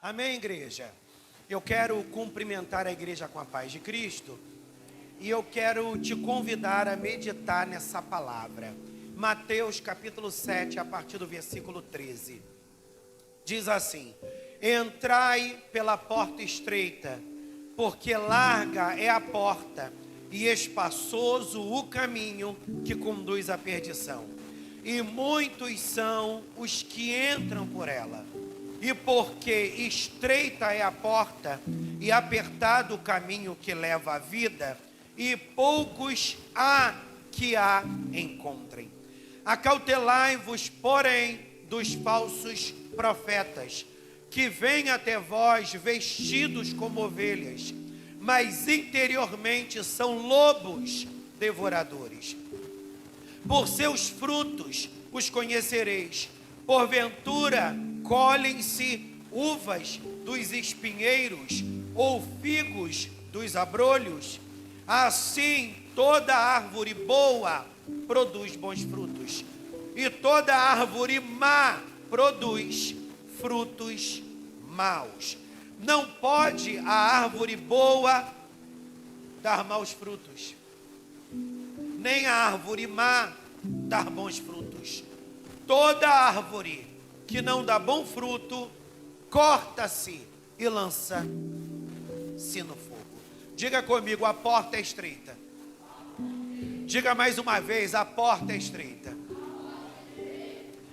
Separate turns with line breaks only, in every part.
Amém, igreja? Eu quero cumprimentar a igreja com a paz de Cristo e eu quero te convidar a meditar nessa palavra. Mateus capítulo 7, a partir do versículo 13. Diz assim: entrai pela porta estreita, porque larga é a porta e espaçoso o caminho que conduz à perdição. E muitos são os que entram por ela. E porque estreita é a porta e apertado o caminho que leva à vida, e poucos há que a encontrem. Acautelai-vos, porém, dos falsos profetas, que vêm até vós vestidos como ovelhas, mas interiormente são lobos devoradores. Por seus frutos os conhecereis. Porventura, colhem-se uvas dos espinheiros ou figos dos abrolhos? Assim, toda árvore boa produz bons frutos, e toda árvore má produz frutos maus. Não pode a árvore boa dar maus frutos, nem a árvore má dar bons frutos. Toda árvore que não dá bom fruto, corta-se e lança-se no fogo. Diga comigo, a porta é estreita. Diga mais uma vez, a porta é estreita.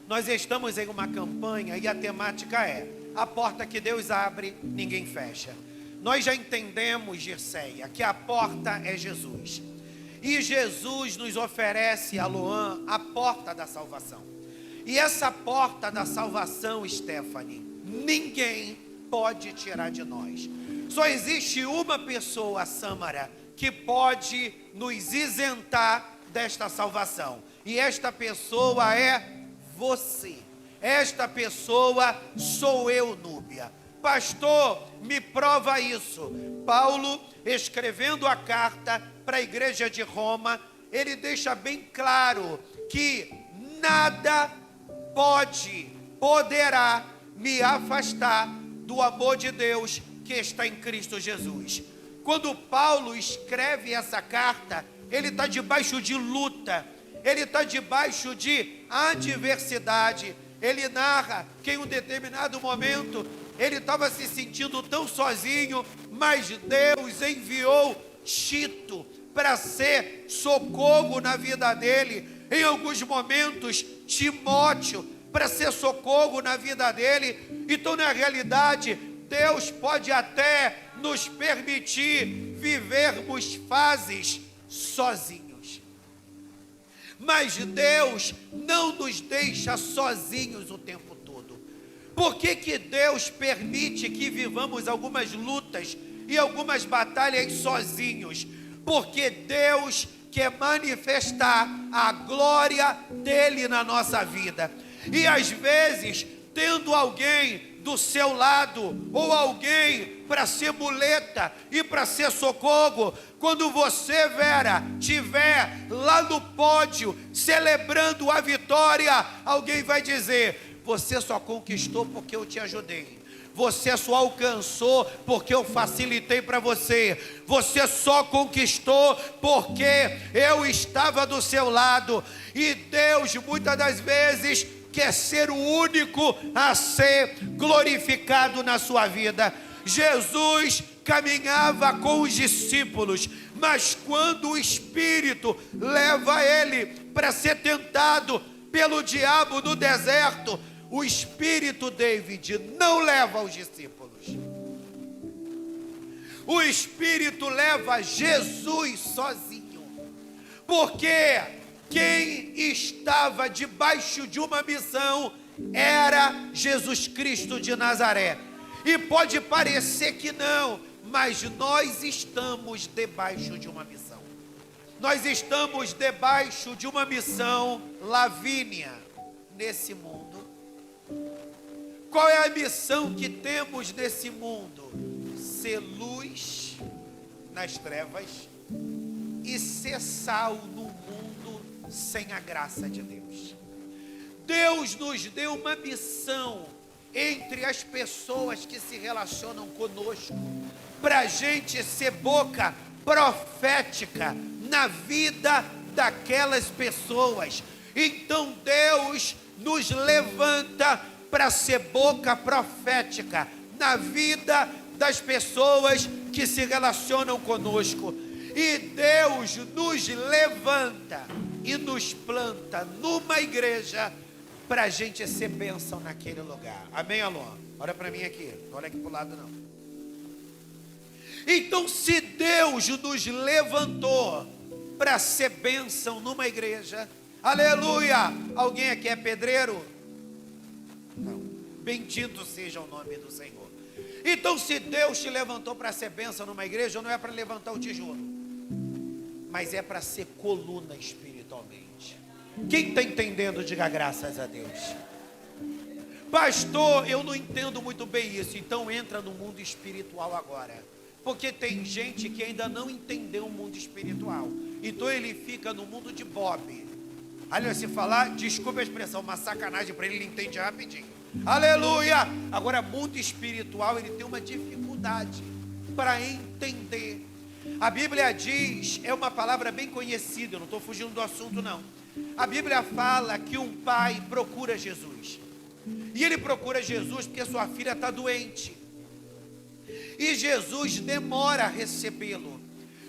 Nós estamos em uma campanha e a temática é: a porta que Deus abre, ninguém fecha. Nós já entendemos, Girceia, que a porta é Jesus. E Jesus nos oferece, a Loan, a porta da salvação. E essa porta da salvação, Stephanie, ninguém pode tirar de nós. Só existe uma pessoa, Samara, que pode nos isentar desta salvação. E esta pessoa é você. Esta pessoa sou eu, Núbia. Pastor, me prova isso. Paulo, escrevendo a carta para a igreja de Roma, ele deixa bem claro que nada poderá me afastar do amor de Deus que está em Cristo Jesus. Quando Paulo escreve essa carta, ele está debaixo de luta, ele está debaixo de adversidade. Ele narra que em um determinado momento ele estava se sentindo tão sozinho, mas Deus enviou Tito para ser socorro na vida dele. Em alguns momentos, Timóteo para ser socorro na vida dele. Então, na realidade, Deus pode até nos permitir vivermos fases sozinhos, mas Deus não nos deixa sozinhos o tempo todo. Por que Deus permite que vivamos algumas lutas e algumas batalhas sozinhos? Porque Deus quer manifestar a glória dele na nossa vida. E às vezes, tendo alguém do seu lado, ou alguém para ser muleta e para ser socorro, quando você, Vera, estiver lá no pódio, celebrando a vitória, alguém vai dizer: você só conquistou porque eu te ajudei. Você só alcançou porque eu facilitei para você. Você só conquistou porque eu estava do seu lado. E Deus, muitas das vezes, quer ser o único a ser glorificado na sua vida. Jesus caminhava com os discípulos, mas quando o Espírito leva ele para ser tentado pelo diabo no deserto, o Espírito, David, não leva os discípulos. O Espírito leva Jesus sozinho, porque quem estava debaixo de uma missão era Jesus Cristo de Nazaré. E pode parecer que não, mas nós estamos debaixo de uma missão. Nós estamos debaixo de uma missão, Lavínia, nesse mundo. Qual é a missão que temos nesse mundo? Ser luz nas trevas e ser sal no mundo sem a graça de Deus. Deus nos deu uma missão entre as pessoas que se relacionam conosco, para a gente ser boca profética na vida daquelas pessoas. Então Deus nos levanta para ser boca profética na vida das pessoas que se relacionam conosco. E Deus nos levanta e nos planta numa igreja para a gente ser bênção naquele lugar. Amém, Alô? Olha para mim aqui, não olha aqui para o lado não. Então, se Deus nos levantou para ser bênção numa igreja, aleluia! Alguém aqui é pedreiro? Não. Bendito seja o nome do Senhor. Então, se Deus te levantou para ser bênção numa igreja, não é para levantar o tijolo, mas é para ser coluna espiritualmente. Quem está entendendo, diga graças a Deus. Pastor, eu não entendo muito bem isso. Então entra no mundo espiritual agora, porque tem gente que ainda não entendeu o mundo espiritual. Então ele fica no mundo de Bob. Olha, se falar, desculpa a expressão, uma sacanagem para ele, ele entende rapidinho. Aleluia! Agora, mundo espiritual, ele tem uma dificuldade para entender. A Bíblia diz, é uma palavra bem conhecida, eu não estou fugindo do assunto não. A Bíblia fala que um pai procura Jesus. E ele procura Jesus porque sua filha está doente. E Jesus demora a recebê-lo.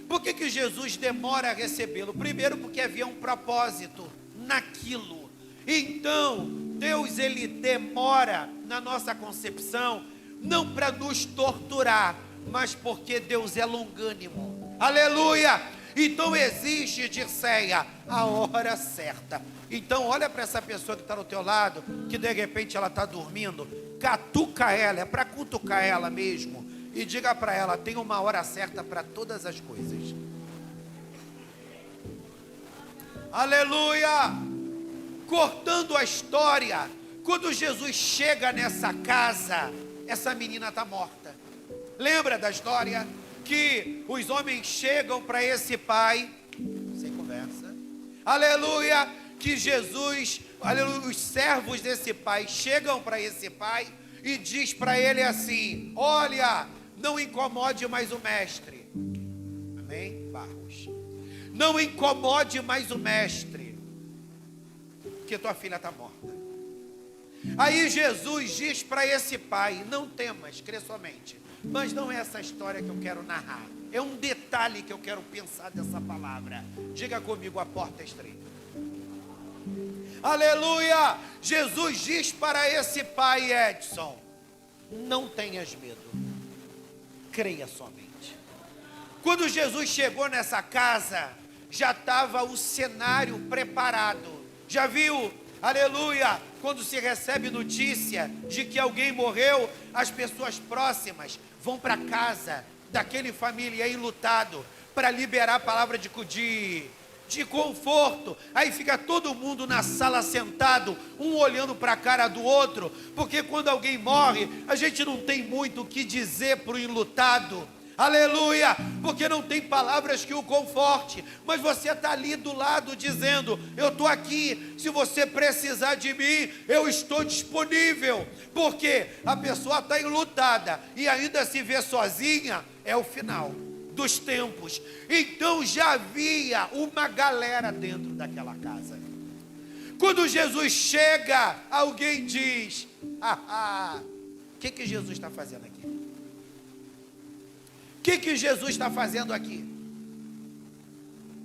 Por que Jesus demora a recebê-lo? Primeiro, porque havia um propósito naquilo. Então, Deus, ele demora na nossa concepção, não para nos torturar, mas porque Deus é longânimo. Aleluia! Então existe, Dirceia, a hora certa. Então olha para essa pessoa que está no teu lado, que de repente ela está dormindo, catuca ela, é para cutucar ela mesmo, e diga para ela, tem uma hora certa para todas as coisas. Aleluia! Cortando a história, quando Jesus chega nessa casa, essa menina está morta. Lembra da história? Que os homens chegam para esse pai, sem conversa, aleluia, que Jesus, aleluia, os servos desse pai chegam para esse pai e diz para ele assim, olha, não incomode mais o mestre, amém, Barros? Não incomode mais o mestre, porque tua filha está morta. Aí Jesus diz para esse pai, não temas, crê somente. Mas não é essa história que eu quero narrar. É um detalhe que eu quero pensar dessa palavra. Diga comigo, a porta é estreita. Aleluia! Jesus diz para esse pai, Edson, não tenhas medo. Creia somente. Quando Jesus chegou nessa casa, já estava o cenário preparado. Já viu? Aleluia! Quando se recebe notícia de que alguém morreu, as pessoas próximas vão para casa daquele familiar enlutado para liberar a palavra de conforto. Aí fica todo mundo na sala sentado, um olhando para a cara do outro, porque quando alguém morre, a gente não tem muito o que dizer para o enlutado. Aleluia, porque não tem palavras que o conforte, mas você está ali do lado dizendo, eu estou aqui, se você precisar de mim, eu estou disponível, porque a pessoa está enlutada e ainda se vê sozinha, é o final dos tempos. Então já havia uma galera dentro daquela casa. Quando Jesus chega, alguém diz, o que Jesus está fazendo aqui? O que Jesus está fazendo aqui?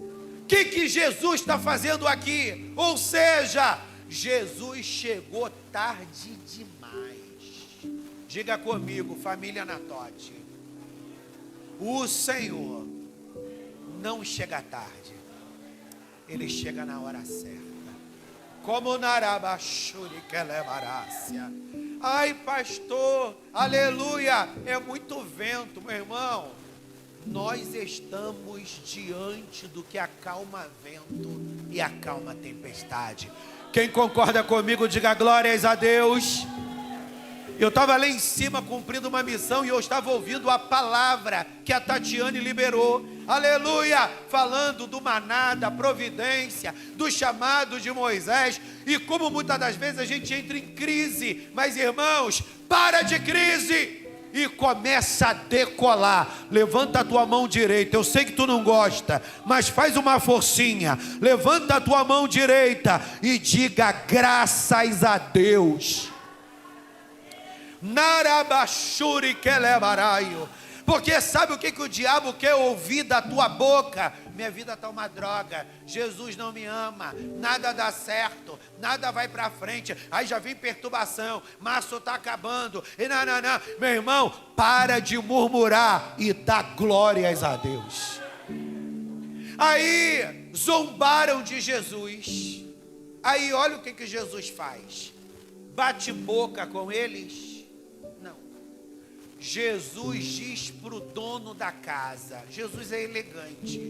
O que Jesus está fazendo aqui? Ou seja, Jesus chegou tarde demais. Diga comigo, família Natote. O Senhor não chega tarde. Ele chega na hora certa. Como Narabachuri que levarácia. Ai, pastor, aleluia, é muito vento, meu irmão. Nós estamos diante do que acalma vento e acalma tempestade. Quem concorda comigo, diga glórias a Deus. Eu estava lá em cima cumprindo uma missão e eu estava ouvindo a palavra que a Tatiane liberou. aleluia, falando do maná, da providência, do chamado de Moisés, e como muitas das vezes a gente entra em crise, mas irmãos, para de crise, e começa a decolar. Levanta a tua mão direita, eu sei que tu não gosta, mas faz uma forcinha, levanta a tua mão direita, e diga graças a Deus. Narabashuri kelebaraio. Porque sabe o que o diabo quer ouvir da tua boca? Minha vida está uma droga, Jesus não me ama, nada dá certo, nada vai para frente, aí já vem perturbação, março está acabando, e não. Meu irmão, para de murmurar e dá glórias a Deus. Aí zombaram de Jesus, aí olha o que Jesus faz, bate boca com eles. Jesus diz para o dono da casa, Jesus é elegante,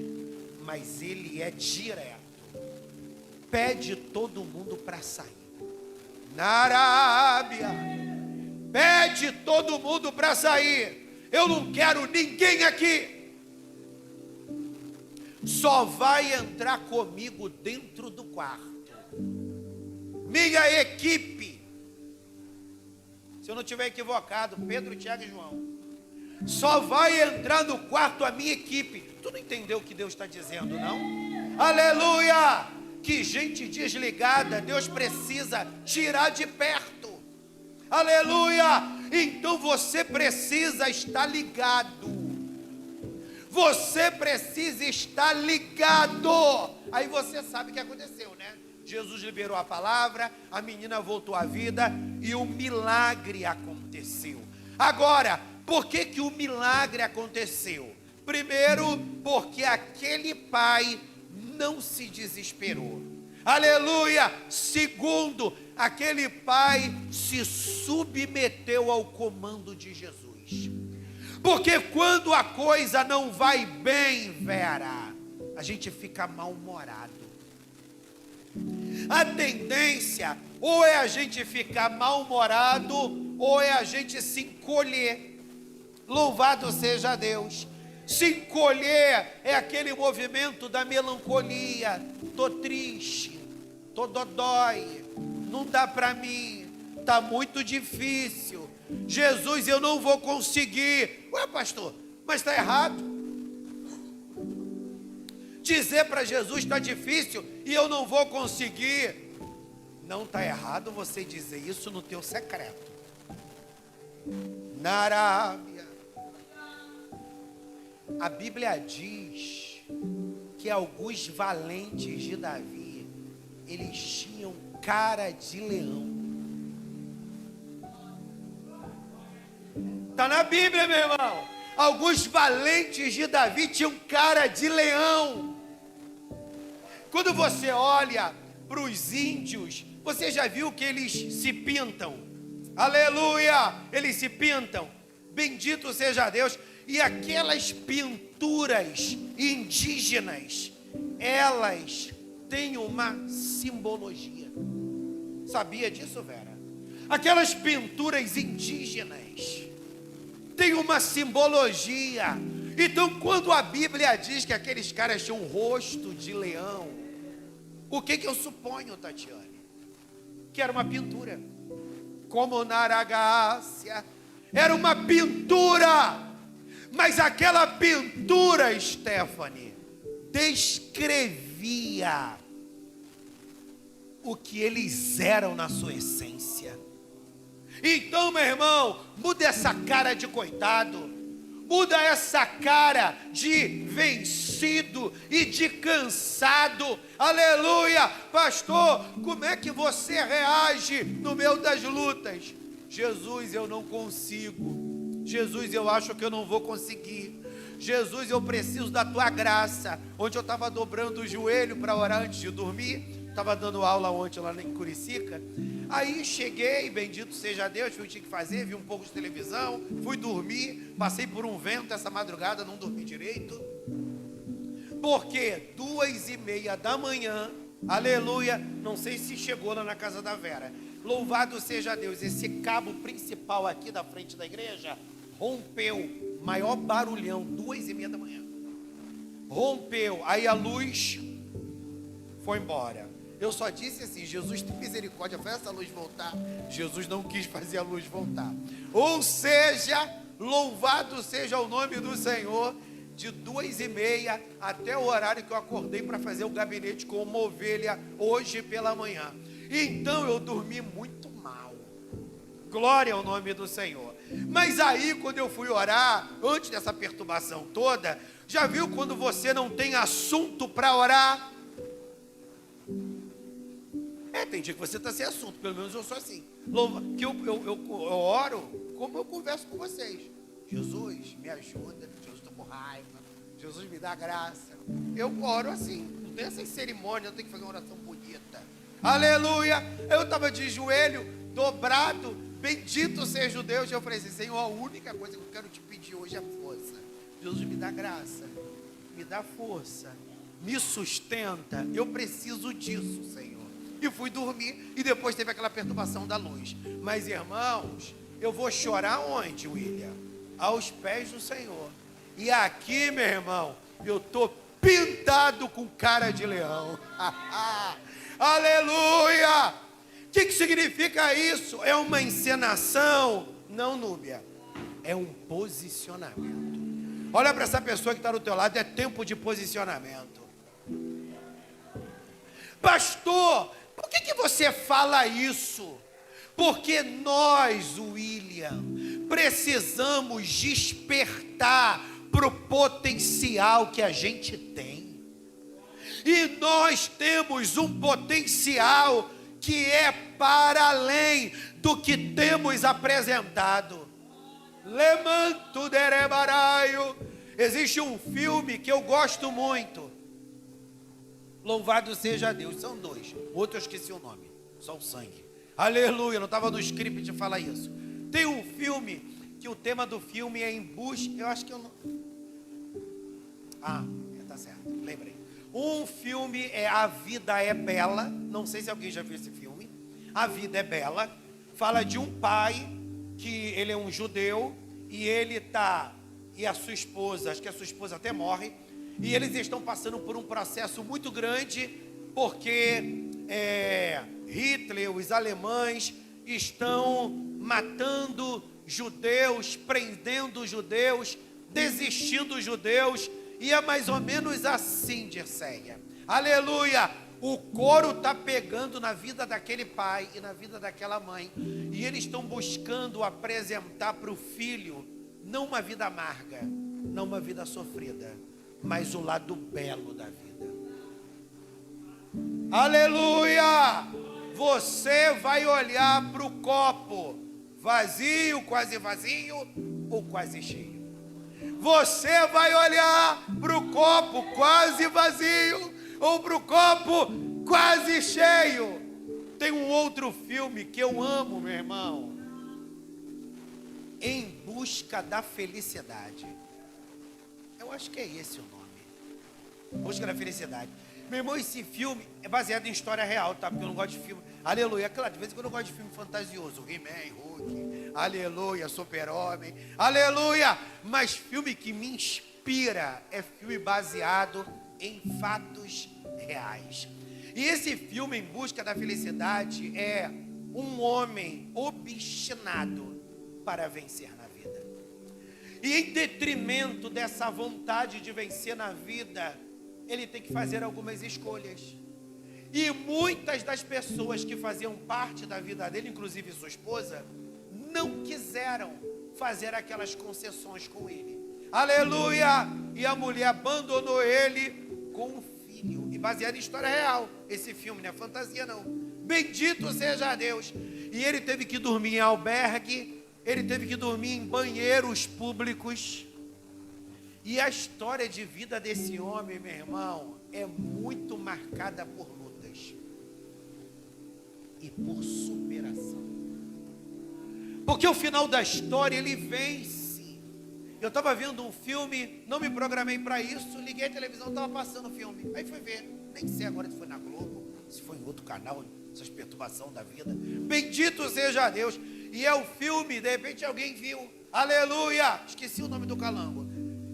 mas ele é direto, pede todo mundo para sair. Na Arábia, pede todo mundo para sair, eu não quero ninguém aqui, só vai entrar comigo dentro do quarto, minha equipe. Se eu não estiver equivocado, Pedro, Tiago e João, só vai entrar no quarto a minha equipe. Tu não entendeu o que Deus está dizendo, não? Aleluia! Que gente desligada Deus precisa tirar de perto. Aleluia! Então você precisa estar ligado. Você precisa estar ligado. Aí você sabe o que aconteceu, né? Jesus liberou a palavra, a menina voltou à vida e o milagre aconteceu. Agora, por que o milagre aconteceu? Primeiro, porque aquele pai não se desesperou. Aleluia! Segundo, aquele pai se submeteu ao comando de Jesus. Porque quando a coisa não vai bem, Vera, a gente fica mal-humorado. A tendência ou é a gente ficar mal-humorado ou é a gente se encolher. Louvado seja Deus. Se encolher é aquele movimento da melancolia. Tô triste, tô dodói, não dá para mim, tá muito difícil. Jesus, eu não vou conseguir. Ué, pastor, mas está errado. Dizer para Jesus está difícil e eu não vou conseguir. Não está errado você dizer isso no teu secreto. Na Arábia, a Bíblia diz que alguns valentes de Davi, eles tinham cara de leão. Está na Bíblia, meu irmão. Alguns valentes de Davi tinham cara de leão. Quando você olha para os índios, você já viu que eles se pintam? Aleluia! Eles se pintam. Bendito seja Deus. E aquelas pinturas indígenas, elas têm uma simbologia. Sabia disso, Vera? Aquelas pinturas indígenas têm uma simbologia. Então, quando a Bíblia diz que aqueles caras tinham um rosto de leão, o que eu suponho, Tatiane? Que era uma pintura. Como na Aragácia, era uma pintura. Mas aquela pintura, Stephanie, descrevia o que eles eram na sua essência. Então, meu irmão, muda essa cara de coitado. Muda essa cara de vencido e de cansado. Aleluia! Pastor, como é que você reage no meio das lutas? Jesus, eu não consigo. Jesus, eu acho que eu não vou conseguir. Jesus, eu preciso da tua graça. Ontem eu estava dobrando o joelho para orar antes de dormir. Estava dando aula ontem lá em Curicica. Aí cheguei, bendito seja Deus, fui o que tinha que fazer, vi um pouco de televisão, fui dormir, passei por um vento essa madrugada, não dormi direito. Porque 2:30 da manhã, aleluia, não sei se chegou lá na casa da Vera. Louvado seja Deus, esse cabo principal aqui da frente da igreja rompeu, maior barulhão, 2:30 da manhã. rompeu, aí a luz foi embora. Eu só disse assim: Jesus tem misericórdia, faz essa luz voltar. Jesus não quis fazer a luz voltar. Ou seja, louvado seja o nome do Senhor, de 2h30 até o horário que eu acordei para fazer o gabinete com uma ovelha hoje pela manhã. Então eu dormi muito mal. Glória ao nome do Senhor. Mas aí, quando eu fui orar, antes dessa perturbação toda, já viu quando você não tem assunto para orar? Tem dia que você está sem assunto, pelo menos eu sou assim. Que eu oro como eu converso com vocês. Jesus, me ajuda. Jesus, estou com raiva. Jesus, me dá graça. Eu oro assim, não tem essa cerimônia, não tem que fazer uma oração bonita. Aleluia! Eu estava de joelho, dobrado, bendito seja o Deus. E eu falei assim: Senhor, a única coisa que eu quero te pedir hoje é força. Jesus, me dá graça, me dá força, me sustenta. Eu preciso disso, Senhor. E fui dormir, e depois teve aquela perturbação da luz. Mas, irmãos, eu vou chorar onde, William? Aos pés do Senhor. E aqui, meu irmão, eu estou pintado com cara de leão. Aleluia! O que significa isso? É uma encenação? Não, Núbia. É um posicionamento. Olha para essa pessoa que está do teu lado, é tempo de posicionamento. Pastor, por que você fala isso? Porque nós, William, precisamos despertar para o potencial que a gente tem. E nós temos um potencial que é para além do que temos apresentado. Lemanto derebaraio. Existe um filme que eu gosto muito. Louvado seja Deus. São dois. Outro eu esqueci o nome. Só o sangue. Aleluia. Não estava no script de falar isso. Tem um filme que o tema do filme é em busca. Eu acho que eu não. Tá certo. Lembrei. Um filme é A Vida é Bela. Não sei se alguém já viu esse filme. A Vida é Bela. Fala de um pai que ele é um judeu e ele tá, e a sua esposa, acho que a sua esposa até morre, e eles estão passando por um processo muito grande, porque Hitler, os alemães, estão matando judeus, prendendo judeus, desistindo judeus, e é mais ou menos assim, Dirceia. Aleluia! O couro está pegando na vida daquele pai e na vida daquela mãe. E eles estão buscando apresentar para o filho, não uma vida amarga, não uma vida sofrida, mas o lado belo da vida. Aleluia! Você vai olhar para o copo vazio, quase vazio ou quase cheio. Você vai olhar para o copo quase vazio ou para o copo quase cheio. Tem um outro filme que eu amo, meu irmão. Em Busca da Felicidade. Eu acho que é esse o nome. Busca da Felicidade. Meu irmão, esse filme é baseado em história real, tá? Porque eu não gosto de filme. Aleluia. Claro, de vez em quando eu gosto de filme fantasioso. He-Man, Hulk. Aleluia. Super-Homem. Aleluia. Mas filme que me inspira é filme baseado em fatos reais. E esse filme, Em Busca da Felicidade, é um homem obstinado para vencer na vida. E em detrimento dessa vontade de vencer na vida, ele tem que fazer algumas escolhas. E muitas das pessoas que faziam parte da vida dele, inclusive sua esposa, não quiseram fazer aquelas concessões com ele. Aleluia! E a mulher abandonou ele com um filho. E baseado em história real. Esse filme não é fantasia, não. Bendito seja Deus. E ele teve que dormir em albergue. Ele teve que dormir em banheiros públicos. E a história de vida desse homem, meu irmão, é muito marcada por lutas e por superação. Porque o final da história, ele vence. Eu estava vendo um filme, não me programei para isso, liguei a televisão, estava passando o filme. Aí fui ver, nem sei agora se foi na Globo, se foi em outro canal, essas perturbações da vida. Bendito seja Deus. E é o filme, de repente alguém viu. Aleluia! Esqueci o nome do calango.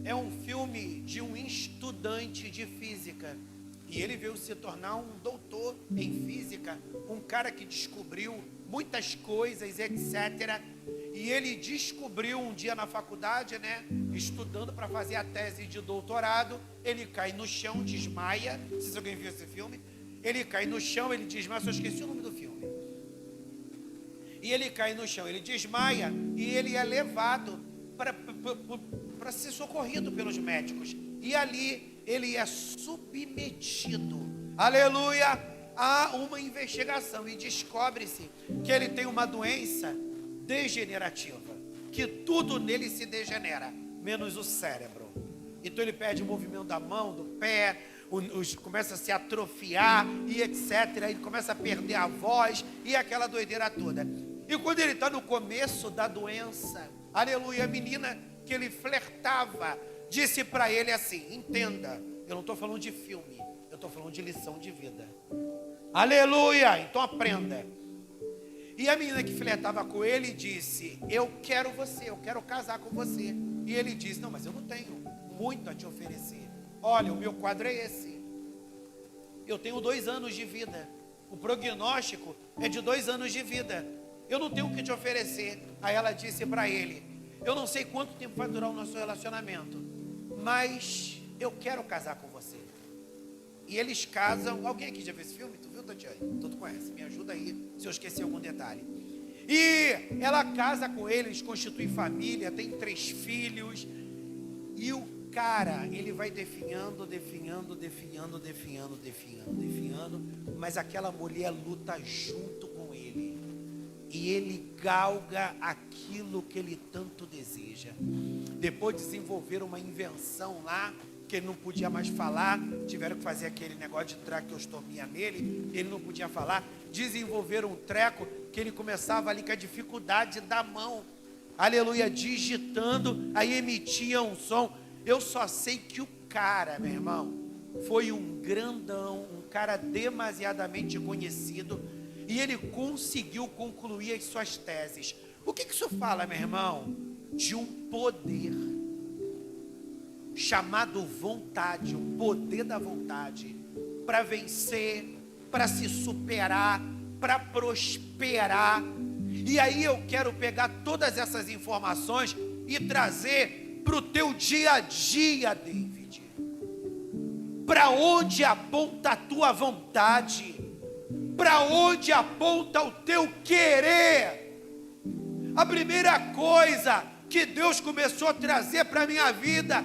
é um filme de um estudante de física. E ele veio se tornar um doutor em física, um cara que descobriu muitas coisas, etc. E ele descobriu um dia na faculdade, né, estudando para fazer a tese de doutorado, ele cai no chão, desmaia. Não sei se alguém viu esse filme. Ele cai no chão, ele desmaia, só esqueci o nome do filme. E ele cai no chão, ele desmaia e ele é levado para ser socorrido pelos médicos. E ali ele é submetido, aleluia, a uma investigação. E descobre-se que ele tem uma doença degenerativa, que tudo nele se degenera, menos o cérebro. Então ele perde o movimento da mão, do pé, começa a se atrofiar e etc. Ele começa a perder a voz e aquela doideira toda. E quando ele está no começo da doença, aleluia, a menina que ele flertava disse para ele assim: entenda, eu não estou falando de filme, eu estou falando de lição de vida. Aleluia, então aprenda. E a menina que flertava com ele disse: eu quero você, eu quero casar com você. E ele disse: não, mas eu não tenho muito a te oferecer. Olha, o meu quadro é esse. Eu tenho 2 anos de vida. O prognóstico é de 2 anos de vida. Eu não tenho o que te oferecer. Aí ela disse para ele: eu não sei quanto tempo vai durar o nosso relacionamento, mas eu quero casar com você. E eles casam. Alguém aqui já viu esse filme? Tu viu, Tatiane? Tu conhece, me ajuda aí se eu esqueci algum detalhe. E ela casa com ele, eles constituem família, tem 3 filhos. E o cara, ele vai definhando, mas aquela mulher luta junto com ele. E ele galga aquilo que ele tanto deseja. Depois desenvolveram uma invenção lá, que ele não podia mais falar, tiveram que fazer aquele negócio de traqueostomia nele, ele não podia falar, desenvolveram um treco, que ele começava ali com a dificuldade da mão, aleluia, digitando, aí emitia um som. Eu só sei que o cara, meu irmão, foi um grandão, um cara demasiadamente conhecido, e ele conseguiu concluir as suas teses. O que isso fala, meu irmão? De um poder chamado vontade, o poder da vontade, para vencer, para se superar, para prosperar. E aí eu quero pegar todas essas informações e trazer para o teu dia a dia, David. Para onde aponta a tua vontade? Para onde aponta o teu querer? A primeira coisa que Deus começou a trazer para a minha vida,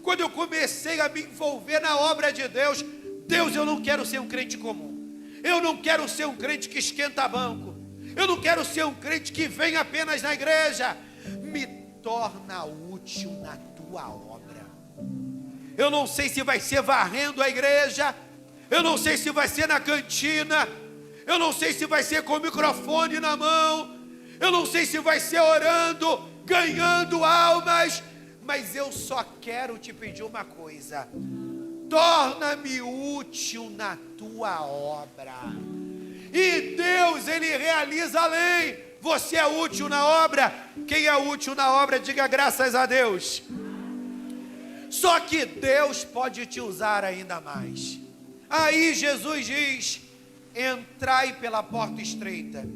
quando eu comecei a me envolver na obra de Deus: Deus, eu não quero ser um crente comum, eu não quero ser um crente que esquenta banco, eu não quero ser um crente que vem apenas na igreja, me torna útil na tua obra. Eu não sei se vai ser varrendo a igreja, eu não sei se vai ser na cantina, eu não sei se vai ser com o microfone na mão, eu não sei se vai ser orando, ganhando almas, mas eu só quero te pedir uma coisa: torna-me útil na tua obra. E Deus, Ele realiza além. Você é útil na obra? Quem é útil na obra, diga graças a Deus. Só que Deus pode te usar ainda mais. Aí Jesus diz: entrai pela porta estreita,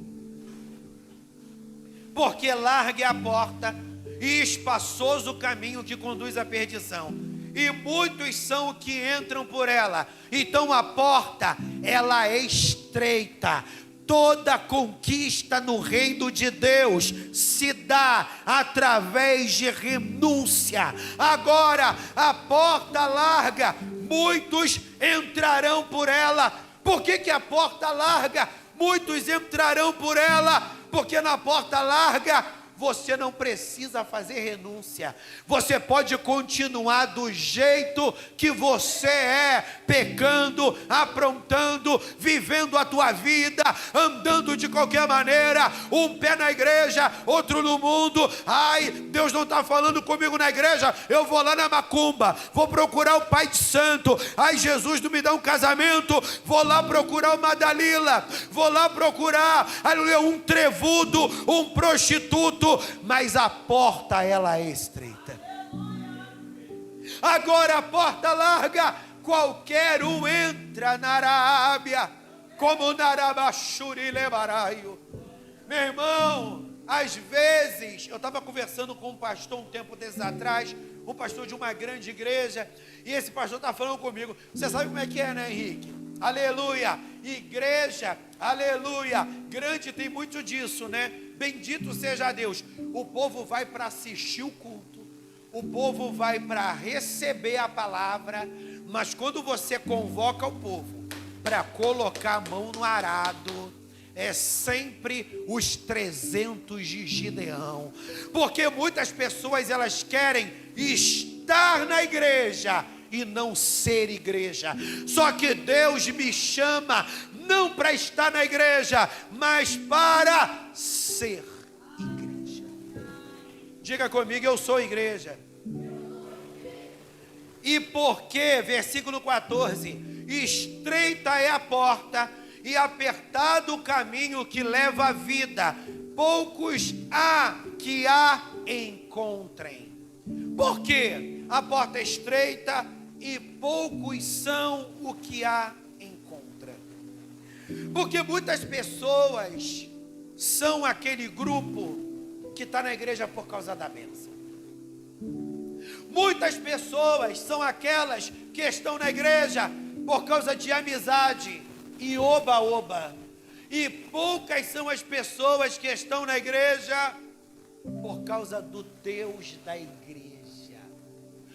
porque larga é a porta e espaçoso o caminho que conduz à perdição, e muitos são os que entram por ela. Então a porta, ela é estreita. Toda conquista no reino de Deus se dá através de renúncia. Agora, a porta larga, muitos entrarão por ela. Por que a porta larga? Muitos entrarão por ela, porque na porta larga você não precisa fazer renúncia. Você pode continuar do jeito que você é, pecando, aprontando, vivendo a tua vida, andando de qualquer maneira, um pé na igreja, outro no mundo. Ai, Deus não está falando comigo na igreja, eu vou lá na macumba, vou procurar o pai de santo. Ai, Jesus não me dá um casamento, vou lá procurar uma Dalila, vou lá procurar, aleluia, um trevudo, um prostituto. Mas a porta, ela é estreita. Agora a porta larga, qualquer um entra na Arábia, como Narabachuri Lebaraio. Meu irmão, às vezes, eu estava conversando com um pastor um tempo desses atrás, um pastor de uma grande igreja, e esse pastor está falando comigo, você sabe como é que é, né, Henrique? Aleluia, igreja, aleluia, grande tem muito disso, né? Bendito seja Deus. O povo vai para assistir o culto, o povo vai para receber a palavra, mas quando você convoca o povo para colocar a mão no arado, é sempre os 300 de Gideão, porque muitas pessoas elas querem estar na igreja e não ser igreja. Só que Deus me chama não para estar na igreja, mas para ser igreja. Diga comigo, eu sou igreja. E porque, versículo 14, estreita é a porta e apertado o caminho que leva à vida, poucos há que a encontrem. Por quê? A porta é estreita e poucos são o que a encontra. Porque muitas pessoas são aquele grupo que está na igreja por causa da bênção. Muitas pessoas são aquelas que estão na igreja por causa de amizade e oba-oba. E poucas são as pessoas que estão na igreja por causa do Deus da igreja.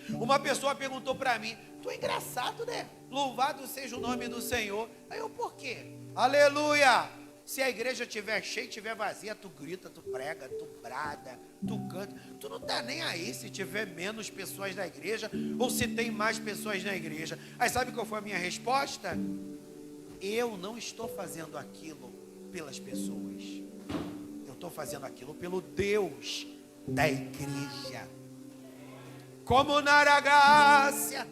Uma pessoa perguntou para mim, tu é engraçado, né? Louvado seja o nome do Senhor. Aí eu, por quê? Aleluia! Se a igreja estiver cheia, estiver vazia, tu grita, tu prega, tu brada, tu canta. Tu não está nem aí se tiver menos pessoas na igreja ou se tem mais pessoas na igreja. Aí sabe qual foi a minha resposta? Eu não estou fazendo aquilo pelas pessoas. Eu estou fazendo aquilo pelo Deus da igreja. Como Naragácia.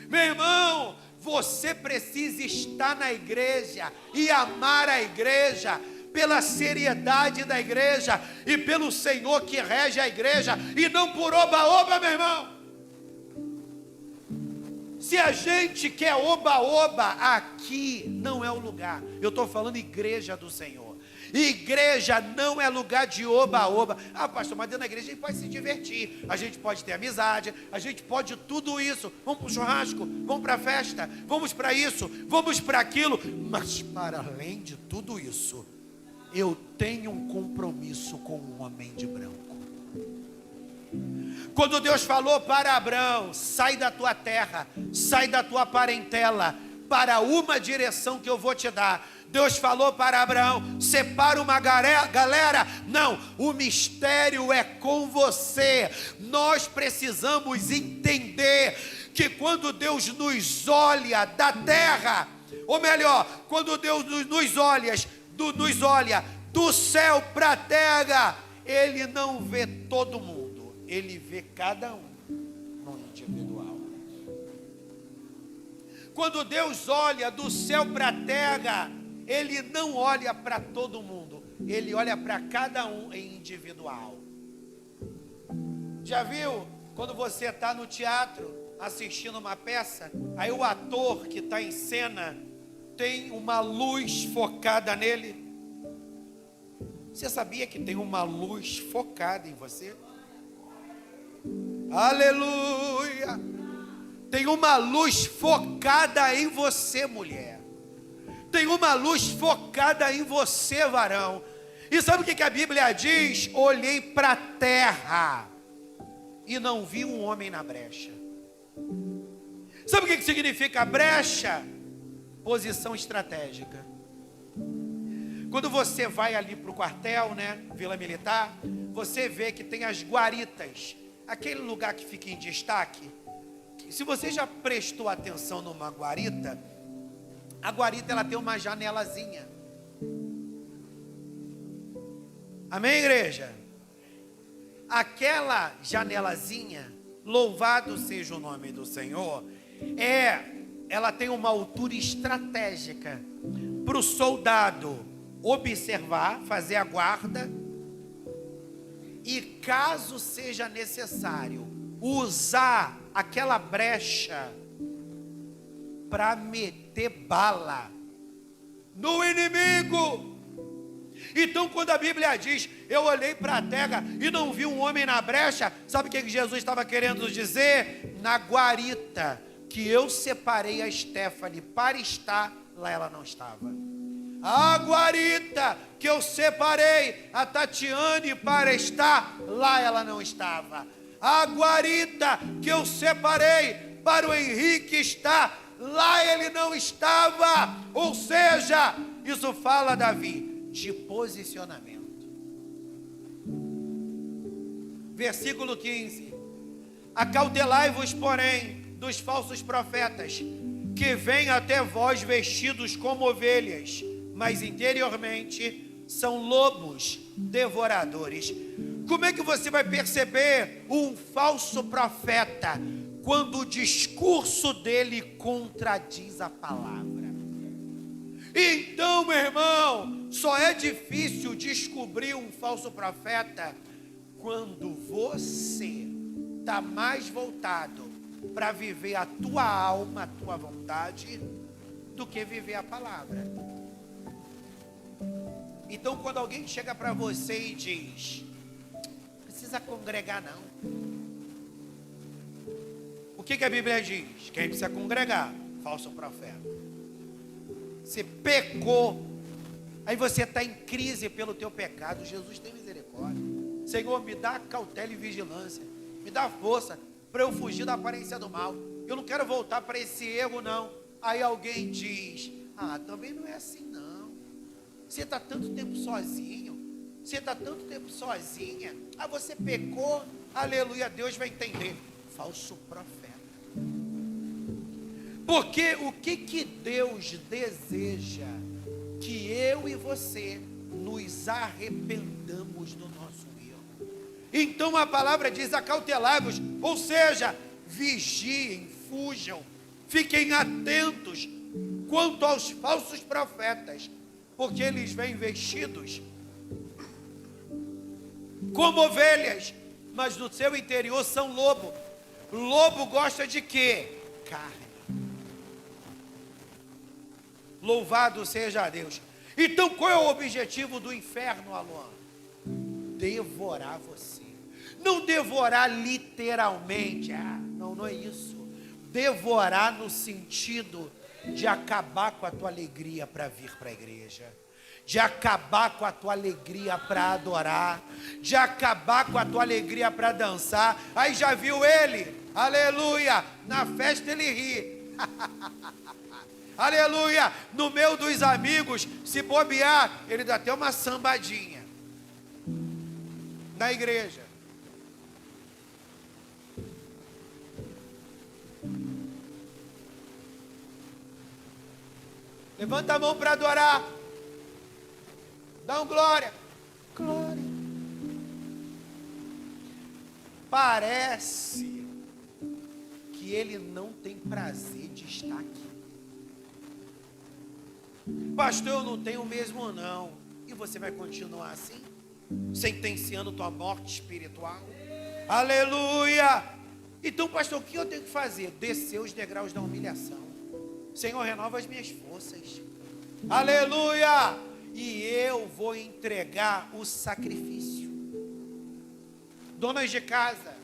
Meu irmão, você precisa estar na igreja e amar a igreja pela seriedade da igreja e pelo Senhor que rege a igreja e não por oba-oba, meu irmão. Se a gente quer oba-oba, aqui não é o lugar. Eu estou falando igreja do Senhor. Igreja não é lugar de oba-oba. Ah, pastor, mas dentro da igreja a gente pode se divertir, a gente pode ter amizade, a gente pode tudo isso. Vamos para o churrasco, vamos para a festa, vamos para isso, vamos para aquilo. Mas para além de tudo isso, eu tenho um compromisso com o homem de branco. Quando Deus falou para Abraão, sai da tua terra, sai da tua parentela, para uma direção que eu vou te dar. Deus falou para Abraão, separa uma galera. Não, o mistério é com você. Nós precisamos entender que quando Deus nos olha da terra, ou melhor, quando Deus nos olha do céu para a terra, Ele não vê todo mundo, Ele vê cada um no individual. Quando Deus olha do céu para a terra, Ele não olha para todo mundo, Ele olha para cada um em individual. Já viu? Quando você está no teatro assistindo uma peça, aí o ator que está em cena tem uma luz focada nele. Você sabia que tem uma luz focada em você? Aleluia! Tem uma luz focada em você, mulher. Tem uma luz focada em você, varão. E sabe o que a Bíblia diz? Olhei para a terra e não vi um homem na brecha. Sabe o que significa brecha? Posição estratégica. Quando você vai ali para o quartel, né, Vila Militar, você vê que tem as guaritas, aquele lugar que fica em destaque. Se você já prestou atenção numa guarita, a guarita ela tem uma janelazinha. Amém, igreja? Aquela janelazinha, louvado seja o nome do Senhor, ela tem uma altura estratégica para o soldado observar, fazer a guarda e, caso seja necessário, usar aquela brecha para meter bala no inimigo. Então, quando a Bíblia diz, eu olhei para a terra e não vi um homem na brecha, sabe o que Jesus estava querendo dizer? Na guarita que eu separei a Stephanie para estar, lá ela não estava. A guarita que eu separei a Tatiane para estar, lá ela não estava. A guarita que eu separei para o Henrique estar, lá ele não estava. Ou seja, isso fala, Davi, de posicionamento. Versículo 15: acautelai-vos, porém, dos falsos profetas, que vêm até vós vestidos como ovelhas, mas interiormente são lobos devoradores. Como é que você vai perceber um falso profeta? Quando o discurso dele contradiz a palavra. Então, meu irmão, só é difícil descobrir um falso profeta quando você está mais voltado para viver a tua alma, a tua vontade, do que viver a palavra. Então, quando alguém chega para você e diz, não precisa congregar não. O que a Bíblia diz? Quem precisa congregar? Falso profeta. Você pecou, aí você está em crise pelo teu pecado. Jesus tem misericórdia. Senhor, me dá cautela e vigilância, me dá força para eu fugir da aparência do mal. Eu não quero voltar para esse erro não. Aí alguém diz, também não é assim não. Você está tanto tempo sozinho, você está tanto tempo sozinha, você pecou, aleluia, Deus vai entender. Falso profeta. Porque o que Deus deseja? Que eu e você nos arrependamos do nosso erro. Então a palavra diz, acautelai-vos, ou seja, vigiem, fujam, fiquem atentos quanto aos falsos profetas, porque eles vêm vestidos como ovelhas, mas no seu interior são lobo. Lobo gosta de quê? Carne. Louvado seja Deus. Então qual é o objetivo do inferno, Alô? Devorar você. Não devorar literalmente, não é isso. Devorar no sentido de acabar com a tua alegria para vir para a igreja, de acabar com a tua alegria para adorar, de acabar com a tua alegria para dançar. Aí já viu ele? Aleluia! Na festa ele ri. Aleluia! No meio dos amigos, se bobear, ele dá até uma sambadinha na igreja. Levanta a mão para adorar. Dá um glória. Glória. Parece que ele não tem prazer de estar aqui. Pastor, eu não tenho mesmo não. E você vai continuar assim? Sentenciando tua morte espiritual? Aleluia! Então, pastor, o que eu tenho que fazer? Descer os degraus da humilhação. Senhor, renova as minhas forças. Aleluia! E eu vou entregar o sacrifício. Donas de casa,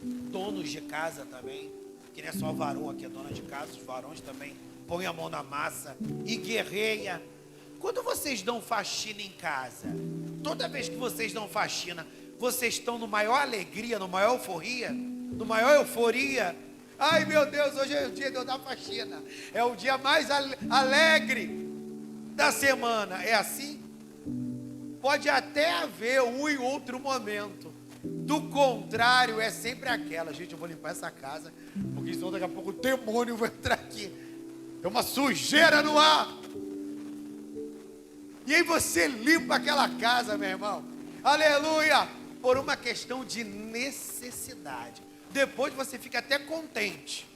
donos de casa também, que não é só varão aqui, é dona de casa, os varões também, põe a mão na massa e guerreia. Quando vocês dão faxina em casa, toda vez que vocês dão faxina, vocês estão no maior alegria, no maior euforia. Ai meu Deus, hoje é o dia de eu dar faxina, é o dia mais alegre da semana. É assim? Pode até haver um e outro momento. Do contrário, é sempre aquela, gente, eu vou limpar essa casa, porque senão daqui a pouco o demônio vai entrar aqui. Tem uma sujeira no ar. E aí você limpa aquela casa, meu irmão. Aleluia! Por uma questão de necessidade. Depois você fica até contente.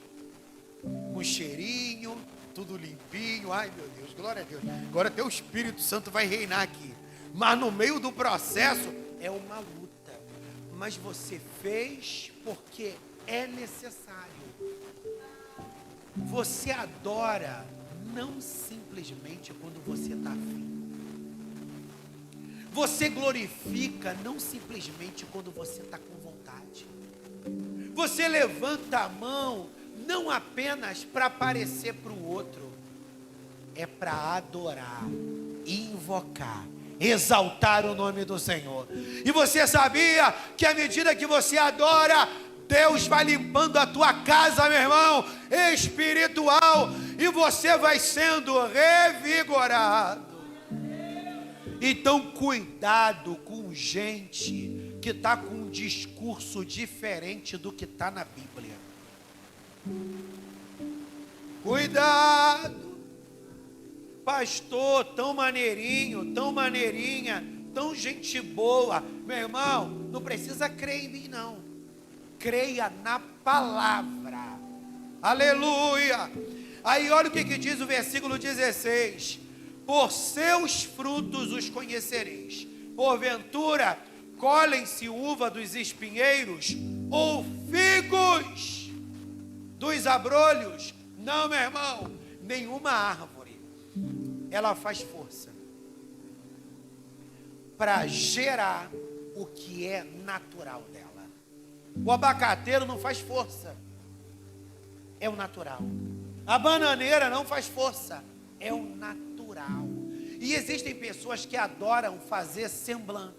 Com cheirinho, tudo limpinho. Ai meu Deus, glória a Deus. Agora até o Espírito Santo vai reinar aqui. Mas no meio do processo é uma luta. mas você fez porque é necessário. Você adora não simplesmente quando você está afim. Você glorifica não simplesmente quando você está com vontade. Você levanta a mão não apenas para aparecer para o outro, é para adorar, invocar, exaltar o nome do Senhor. E você sabia que à medida que você adora, Deus vai limpando a tua casa, meu irmão, espiritual, e você vai sendo revigorado. Então, cuidado com gente que está com um discurso diferente do que está na Bíblia. Cuidado. Pastor, tão maneirinho, tão maneirinha, tão gente boa. Meu irmão, não precisa crer em mim, não. Creia na palavra. Aleluia. Aí olha o que diz o versículo 16. Por seus frutos os conhecereis. Porventura, colhem-se uva dos espinheiros ou figos dos abrolhos? Não, meu irmão, nenhuma árvore, ela faz força para gerar o que é natural dela. O abacateiro não faz força, é o natural. A bananeira não faz força, é o natural. E existem pessoas que adoram fazer semblant,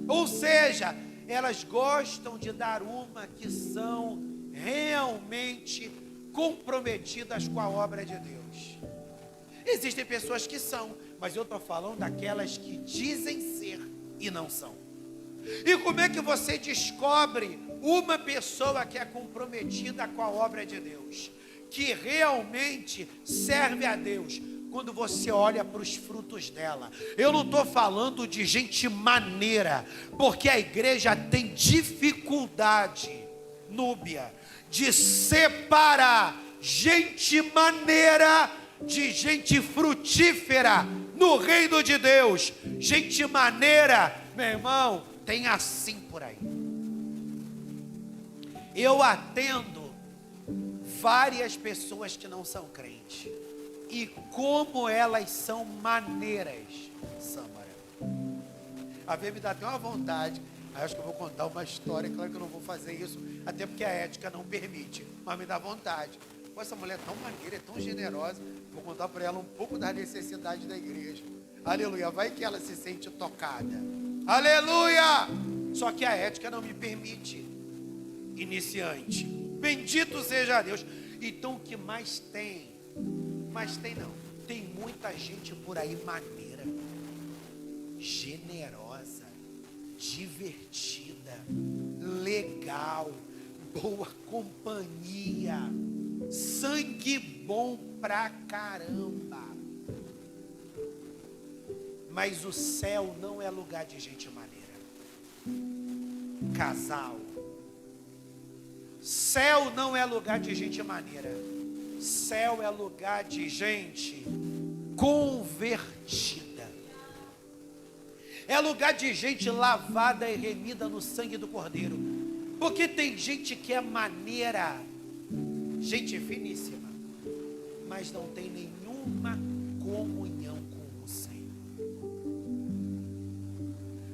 ou seja, elas gostam de dar uma que são realmente comprometidas com a obra de Deus. Existem pessoas que são, mas eu estou falando daquelas que dizem ser e não são. E como é que você descobre uma pessoa que é comprometida com a obra de Deus, que realmente serve a Deus? Quando você olha para os frutos dela. Eu não estou falando de gente maneira, porque a igreja tem dificuldade, Núbia, de separar gente maneira de gente frutífera no reino de Deus. Gente maneira, meu irmão, tem assim por aí. Eu atendo várias pessoas que não são crentes. E como elas são maneiras, Samara. A ver, me dá até uma vontade. Aí acho que eu vou contar uma história. Claro que eu não vou fazer isso, até porque a ética não permite. Mas me dá vontade. Pô, essa mulher é tão maneira, é tão generosa. Vou contar para ela um pouco da necessidade da igreja. Aleluia. Vai que ela se sente tocada. Aleluia. Só que a ética não me permite. Iniciante. Bendito seja Deus. Então o que mais tem? Mas tem não, tem muita gente por aí maneira, generosa, divertida, legal, boa companhia, sangue bom pra caramba. Mas o céu não é lugar de gente maneira. Casal, céu não é lugar de gente maneira. Céu é lugar de gente convertida. É lugar de gente lavada e remida no sangue do Cordeiro. Porque tem gente que é maneira, gente finíssima, mas não tem nenhuma comunhão com o Senhor.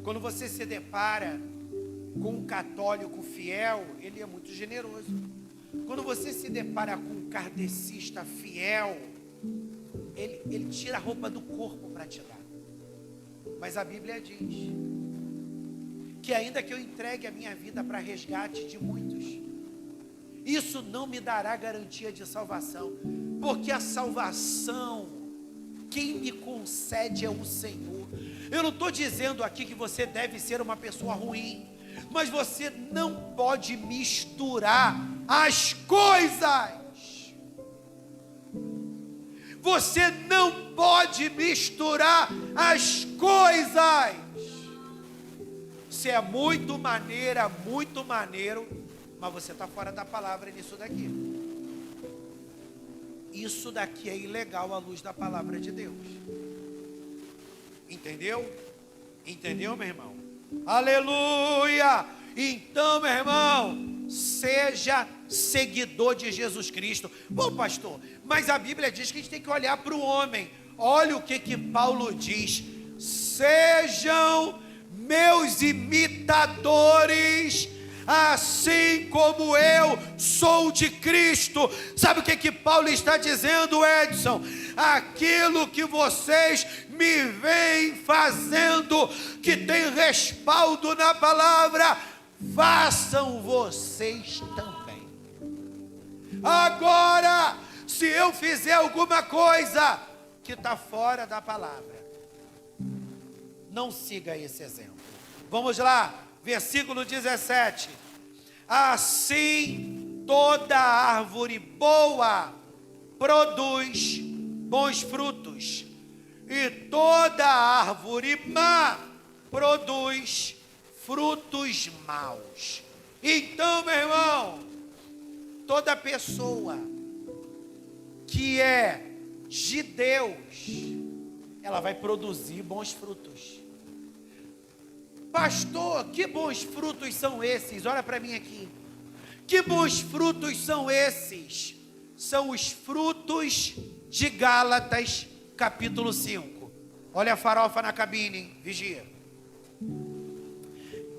Quando você se depara com um católico fiel, ele é muito generoso. Quando você se depara com um kardecista fiel, ele tira a roupa do corpo para te dar. Mas a Bíblia diz que ainda que eu entregue a minha vida para resgate de muitos, isso não me dará garantia de salvação, porque a salvação, quem me concede é o Senhor. Eu não estou dizendo aqui que você deve ser uma pessoa ruim, mas você não pode misturar as coisas. Você não pode misturar as coisas. Você é muito maneira, muito maneiro, mas você está fora da palavra nisso daqui. Isso daqui é ilegal à luz da palavra de Deus. Entendeu? Entendeu, meu irmão? Aleluia! Então, meu irmão, seja seguidor de Jesus Cristo. Bom, pastor, mas a Bíblia diz que a gente tem que olhar para o homem. Olha o que Paulo diz: sejam meus imitadores, assim como eu sou de Cristo. Sabe o que Paulo está dizendo, Edson? Aquilo que vocês me veem fazendo, que tem respaldo na palavra, façam vocês também. Agora, se eu fizer alguma coisa que está fora da palavra, não siga esse exemplo. Vamos lá, versículo 17. Assim, toda árvore boa produz bons frutos, e toda árvore má produz frutos maus. Então, meu irmão, toda pessoa que é de Deus, ela vai produzir bons frutos. Pastor, que bons frutos são esses? Olha para mim aqui. Que bons frutos são esses? São os frutos de Gálatas, capítulo 5. Olha a farofa na cabine, hein? Vigia.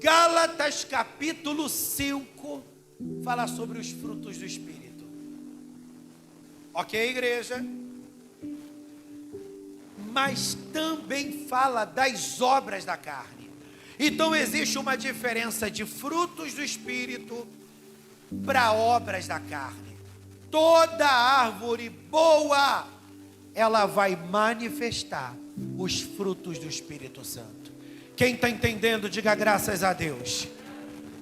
Gálatas, capítulo 5, fala sobre os frutos do Espírito. Ok, igreja? Mas também fala das obras da carne. Então existe uma diferença de frutos do Espírito para obras da carne. Toda árvore boa, ela vai manifestar os frutos do Espírito Santo. Quem está entendendo, diga graças a Deus.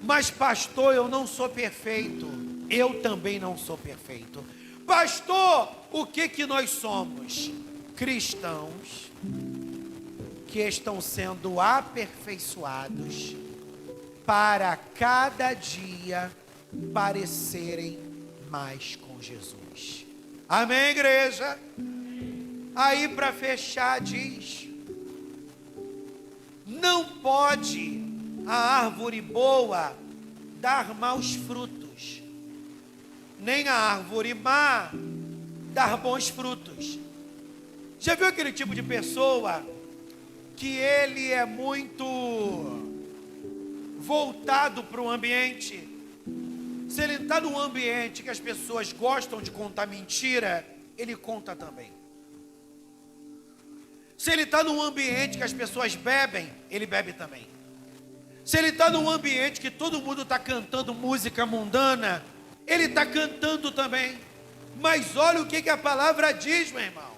Mas pastor, eu não sou perfeito. Eu também não sou perfeito. Pastor, o que nós somos? Cristãos que estão sendo aperfeiçoados para cada dia parecerem mais com Jesus. Amém, igreja? Aí para fechar diz: não pode a árvore boa dar maus frutos, nem a árvore má dar bons frutos. Já viu aquele tipo de pessoa que ele é muito voltado para o ambiente? Se ele está num ambiente que as pessoas gostam de contar mentira, ele conta também. Se ele está num ambiente que as pessoas bebem, ele bebe também. Se ele está num ambiente que todo mundo está cantando música mundana, ele está cantando também. Mas olha o que a palavra diz, meu irmão.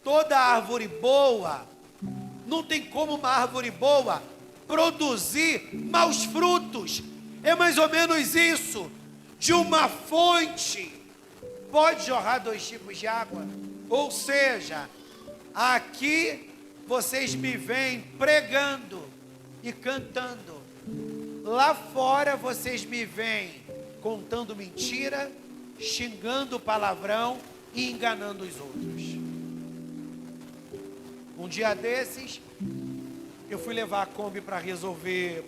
Toda árvore boa, não tem como uma árvore boa produzir maus frutos. É mais ou menos isso. De uma fonte pode jorrar 2 tipos de água. Ou seja, aqui vocês me veem pregando e cantando. Lá fora vocês me veem contando mentira, xingando palavrão e enganando os outros. Um dia desses, eu fui levar a Kombi para resolver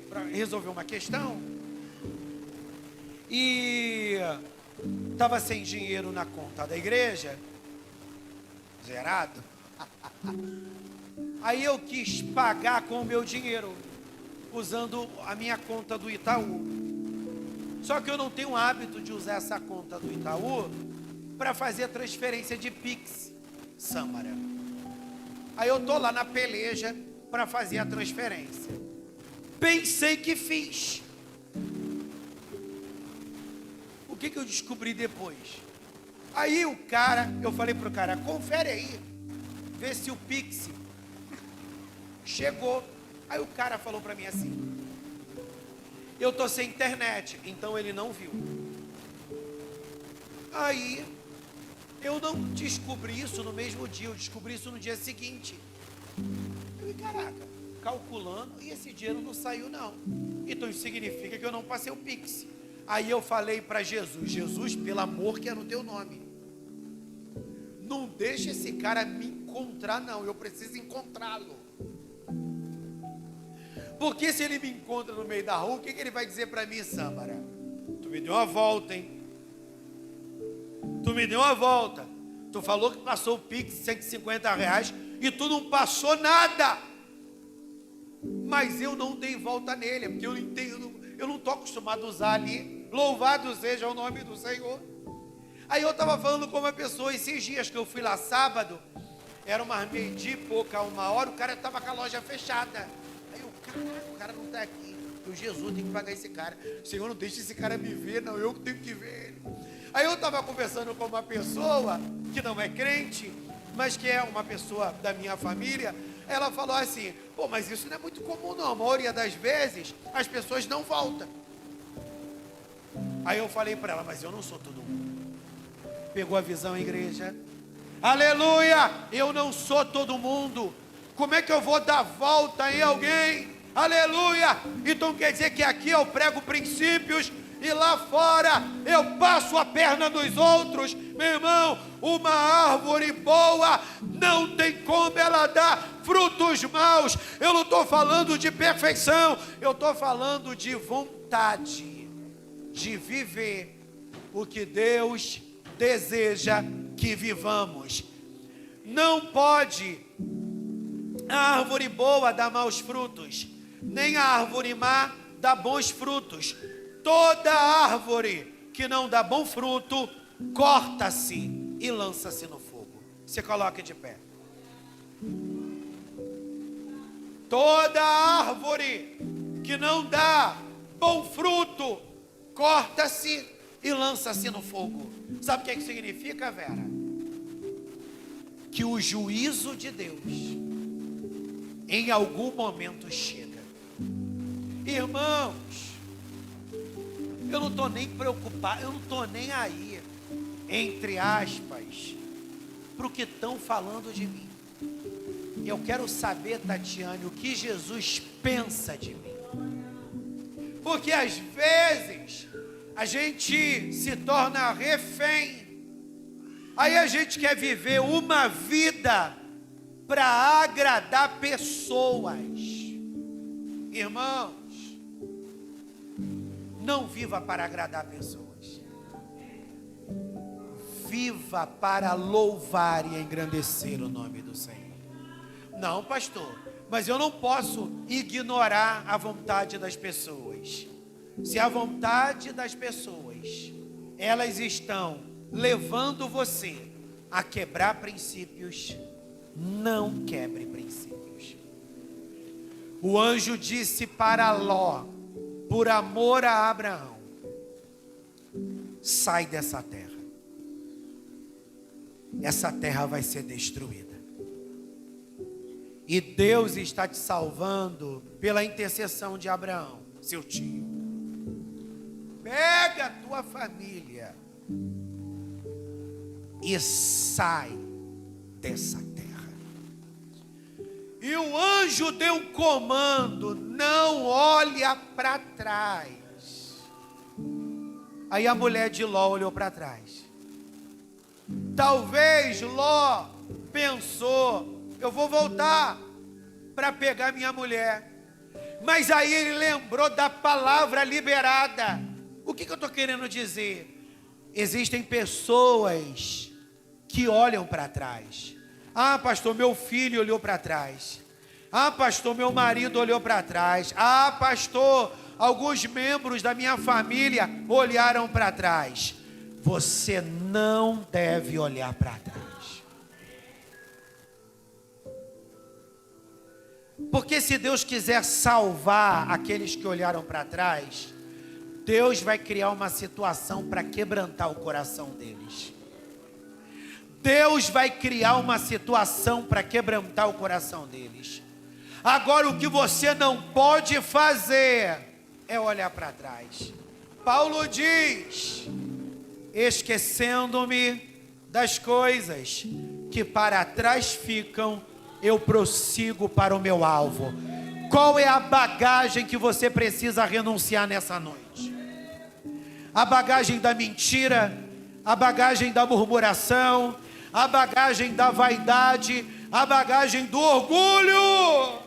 uma questão. E estava sem dinheiro na conta da igreja, zerado. Aí eu quis pagar com o meu dinheiro, usando a minha conta do Itaú. Só que eu não tenho o hábito de usar essa conta do Itaú para fazer transferência de Pix, Sâmara. Aí eu tô lá na peleja para fazer a transferência. Pensei que fiz. O que eu descobri depois? Aí eu falei pro cara, confere aí, vê se o Pix chegou. Aí o cara falou para mim assim: eu tô sem internet, então ele não viu. Aí eu não descobri isso no mesmo dia, eu descobri isso no dia seguinte. Eu falei, caraca, calculando, e esse dinheiro não saiu não. Então isso significa que eu não passei o Pix. Aí eu falei para Jesus: Jesus, pelo amor que é no teu nome, não deixa esse cara me encontrar não, eu preciso encontrá-lo. Porque se ele me encontra no meio da rua, o que ele vai dizer para mim, Sâmara? Tu me deu uma volta, hein? Tu me deu uma volta. Tu falou que passou o Pix de R$150 e tu não passou nada. Mas eu não dei volta nele, porque eu não entendo, eu não estou acostumado a usar ali. Louvado seja o nome do Senhor. Aí eu estava falando com uma pessoa esses dias que eu fui lá sábado, era umas meio-dia e pouca, 1h, o cara estava com a loja fechada. Aí eu, caraca, o cara não está aqui. Eu, Jesus, tem que pagar esse cara. Senhor, não deixe esse cara me ver, não, eu que tenho que ver ele. Aí eu estava conversando com uma pessoa que não é crente, mas que é uma pessoa da minha família. Ela falou assim, pô, mas isso não é muito comum não, a maioria das vezes as pessoas não voltam. Aí eu falei para ela, mas eu não sou todo mundo. Pegou a visão, igreja? Aleluia! Eu não sou todo mundo. Como é que eu vou dar volta em alguém? Aleluia! Então quer dizer que aqui eu prego princípios e lá fora eu passo a perna nos outros. Meu irmão, uma árvore boa não tem como ela dar frutos maus. Eu não estou falando de perfeição, eu estou falando de vontade de viver o que Deus deseja que vivamos. Não pode a árvore boa dar maus frutos, nem a árvore má dar bons frutos. Toda árvore que não dá bom fruto, corta-se e lança-se no fogo. Se coloque de pé. Toda árvore que não dá bom fruto, corta-se e lança-se no fogo. Sabe o que significa, Vera? Que o juízo de Deus em algum momento chega. Irmãos, eu não estou nem preocupado, eu não estou nem aí, entre aspas, para o que estão falando de mim. Eu quero saber, Tatiane, o que Jesus pensa de mim. Porque às vezes a gente se torna refém. Aí a gente quer viver uma vida para agradar pessoas. Irmãos, não viva para agradar pessoas. Viva para louvar e engrandecer o nome do Senhor. Não, pastor, mas eu não posso ignorar a vontade das pessoas. Se a vontade das pessoas, elas estão levando você a quebrar princípios, não quebre princípios. O anjo disse para Ló, por amor a Abraão, sai dessa terra. Essa terra vai ser destruída. E Deus está te salvando pela intercessão de Abraão, seu tio. Pega a tua família e sai dessa terra. E o anjo deu um comando: não olha para trás. Aí a mulher de Ló olhou para trás. Talvez Ló pensou: eu vou voltar para pegar minha mulher. Mas aí ele lembrou da palavra liberada. O que eu estou querendo dizer? Existem pessoas que olham para trás. Ah, pastor, meu filho olhou para trás. Ah, pastor, meu marido olhou para trás. Ah, pastor, alguns membros da minha família olharam para trás. Você não deve olhar para trás. Porque se Deus quiser salvar aqueles que olharam para trás, Deus vai criar uma situação para quebrantar o coração deles. Deus vai criar uma situação para quebrantar o coração deles. Agora, o que você não pode fazer é olhar para trás. Paulo diz: esquecendo-me das coisas que para trás ficam, eu prossigo para o meu alvo. Qual é a bagagem que você precisa renunciar nessa noite? A bagagem da mentira, a bagagem da murmuração, a bagagem da vaidade, a bagagem do orgulho.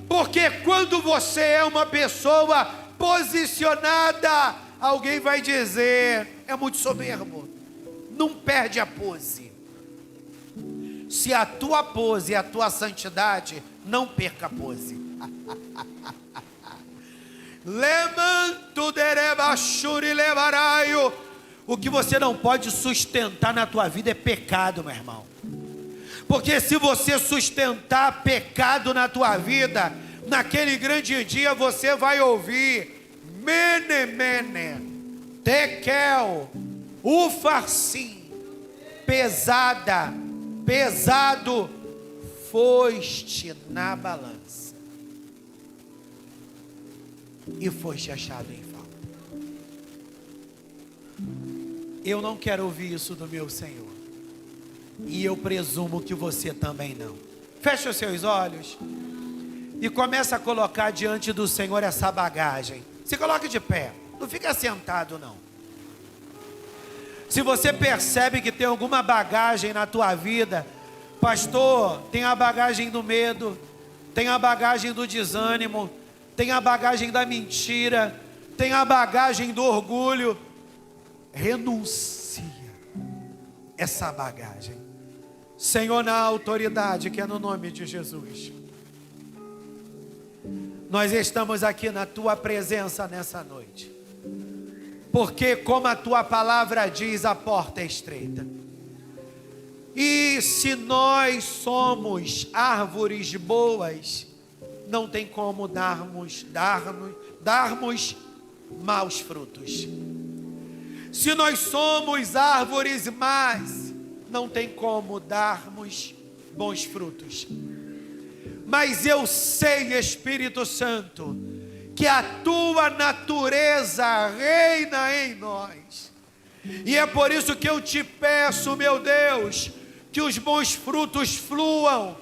Porque quando você é uma pessoa posicionada, alguém vai dizer: é muito soberbo. Não perde a pose. Se a tua pose é a tua santidade, não perca a pose. O que você não pode sustentar na tua vida é pecado, meu irmão. Porque se você sustentar pecado na tua vida, naquele grande dia você vai ouvir: mene, mene, tekel, ufarsim, pesada, pesado foste na balança e foste achado em falta. Eu não quero ouvir isso do meu Senhor, e eu presumo que você também não. Feche os seus olhos e começa a colocar diante do Senhor essa bagagem. Se coloque de pé, não fica sentado não. Se você percebe que tem alguma bagagem na tua vida, pastor, tem a bagagem do medo, tem a bagagem do desânimo, tem a bagagem da mentira, tem a bagagem do orgulho, renuncia essa bagagem. Senhor, na autoridade que é no nome de Jesus, nós estamos aqui na tua presença nessa noite, porque como a tua palavra diz, a porta é estreita. E se nós somos árvores boas, não tem como darmos maus frutos. Se nós somos árvores más, não tem como darmos bons frutos. Mas eu sei, Espírito Santo, que a tua natureza reina em nós. E é por isso que eu te peço, meu Deus, que os bons frutos fluam,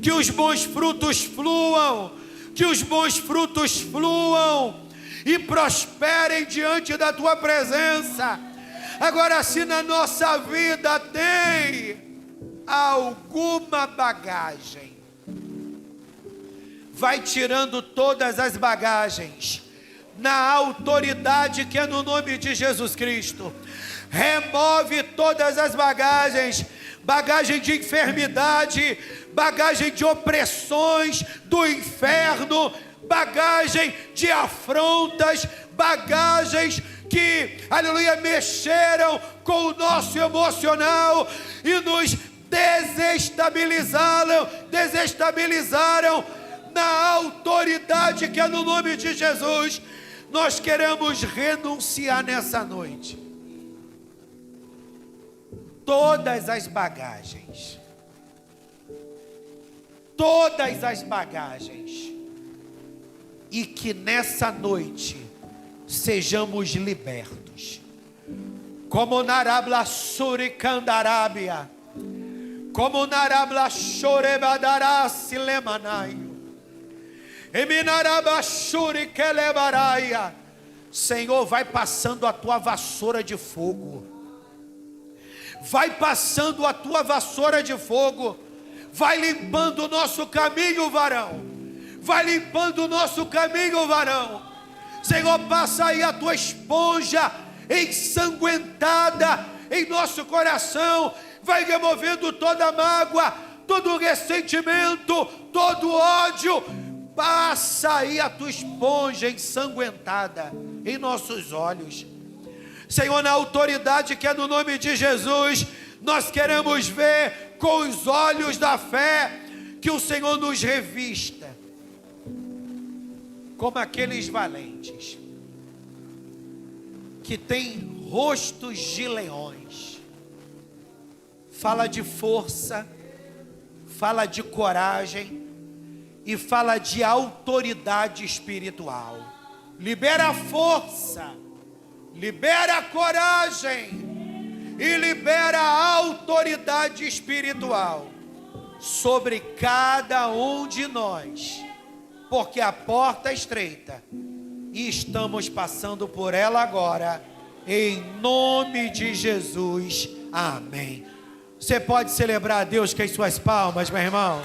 que os bons frutos fluam, que os bons frutos fluam e prosperem diante da tua presença. Agora, se na nossa vida tem alguma bagagem, vai tirando todas as bagagens, na autoridade que é no nome de Jesus Cristo. Remove todas as bagagens, bagagem de enfermidade, bagagem de opressões do inferno, bagagem de afrontas, bagagens que, aleluia, mexeram com o nosso emocional e nos desestabilizaram na autoridade que é no nome de Jesus. Nós queremos renunciar nessa noite todas as bagagens, e que nessa noite sejamos libertos, como narabla suricandarábia, como narabla chorebadara silemanaio, eminaraba surikelebaraia. Senhor, vai passando a tua vassoura de fogo, vai passando a tua vassoura de fogo, vai limpando o nosso caminho, varão, vai limpando o nosso caminho, varão. Senhor, passa aí a tua esponja ensanguentada em nosso coração, vai removendo toda mágoa, todo ressentimento, todo ódio. Passa aí a tua esponja ensanguentada em nossos olhos. Senhor, na autoridade que é no nome de Jesus, nós queremos ver com os olhos da fé, que o Senhor nos revista como aqueles valentes que têm rostos de leões. Fala de força, fala de coragem e fala de autoridade espiritual. Libera a força, libera a coragem e libera a autoridade espiritual sobre cada um de nós, porque a porta é estreita e estamos passando por ela agora, em nome de Jesus, amém. Você pode celebrar a Deus com as suas palmas, meu irmão?